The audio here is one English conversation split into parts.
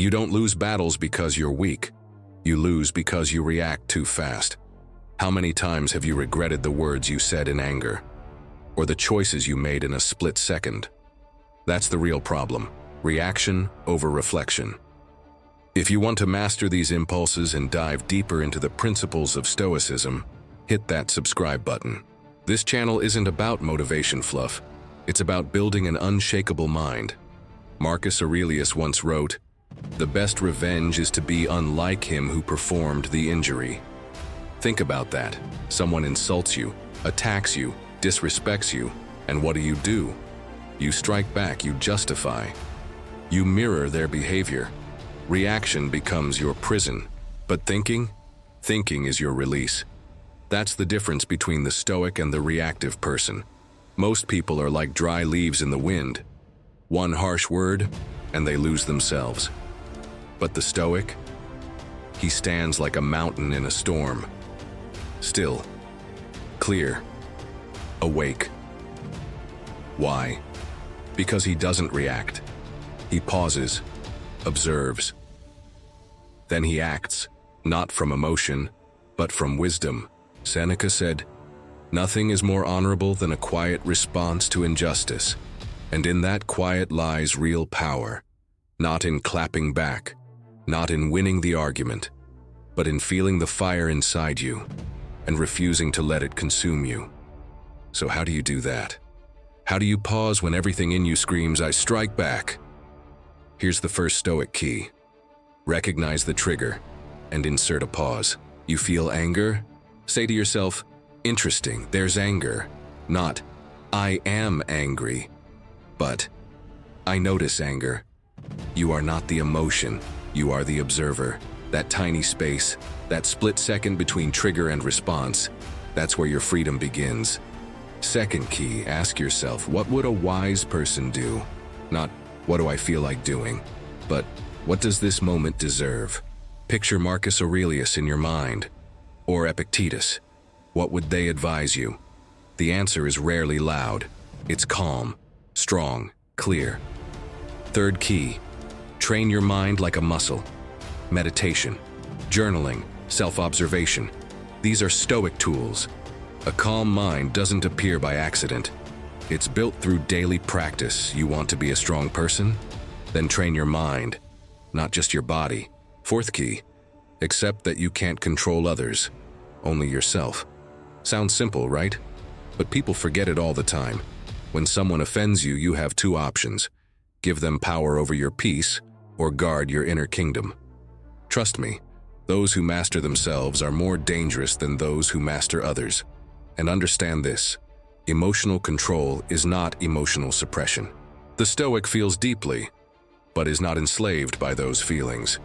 You don't lose battles because you're weak. You lose because you react too fast. How many times have you regretted the words you said in anger? Or the choices you made in a split second? That's the real problem. Reaction over reflection. If you want to master these impulses and dive deeper into the principles of Stoicism, hit that subscribe button. This channel isn't about motivation fluff. It's about building an unshakable mind. Marcus Aurelius once wrote, "The best revenge is to be unlike him who performed the injury." Think about that. Someone insults you, attacks you, disrespects you, and what do? You strike back, you justify. You mirror their behavior. Reaction becomes your prison, but thinking is your release. That's the difference between the stoic and the reactive person. Most people are like dry leaves in the wind. One harsh word, and they lose themselves. But the stoic, he stands like a mountain in a storm. Still, clear, awake. Why? Because he doesn't react. He pauses, observes. Then he acts, not from emotion, but from wisdom. Seneca said, "Nothing is more honorable than a quiet response to injustice, and in that quiet lies real power, not in clapping back, not in winning the argument, but in feeling the fire inside you and refusing to let it consume you." So how do you do that? How do you pause when everything in you screams, "I strike back"? Here's the first Stoic key. Recognize the trigger and insert a pause. You feel anger? Say to yourself, "Interesting, there's anger." Not, "I am angry," but, "I notice anger." You are not the emotion, you are the observer. That tiny space, that split second between trigger and response, that's where your freedom begins. Second key, ask yourself, what would a wise person do? Not, what do I feel like doing? But, what does this moment deserve? Picture Marcus Aurelius in your mind, or Epictetus. What would they advise you? The answer is rarely loud. It's calm, strong, clear. Third key, train your mind like a muscle. Meditation, journaling, self-observation. These are Stoic tools. A calm mind doesn't appear by accident. It's built through daily practice. You want to be a strong person? Then train your mind, not just your body. Fourth key, accept that you can't control others, only yourself. Sounds simple, right? But people forget it all the time. When someone offends you, you have two options. Give them power over your peace, or guard your inner kingdom. Trust me, those who master themselves are more dangerous than those who master others. And understand this, emotional control is not emotional suppression. The Stoic feels deeply, but is not enslaved by those feelings.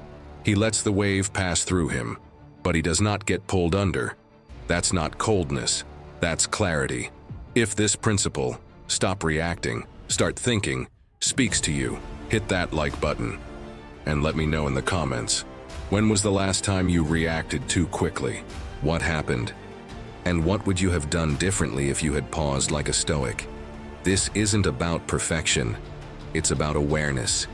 He lets the wave pass through him, but he does not get pulled under. That's not coldness, that's clarity. If this principle, stop reacting, start thinking, speaks to you, hit that like button. And let me know in the comments, when was the last time you reacted too quickly? What happened? And what would you have done differently if you had paused like a Stoic? This isn't about perfection, it's about awareness.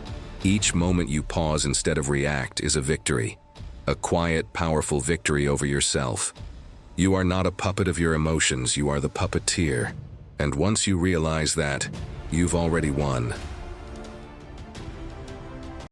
Each moment you pause instead of react is a victory. A quiet, powerful victory over yourself. You are not a puppet of your emotions, you are the puppeteer. And once you realize that, you've already won.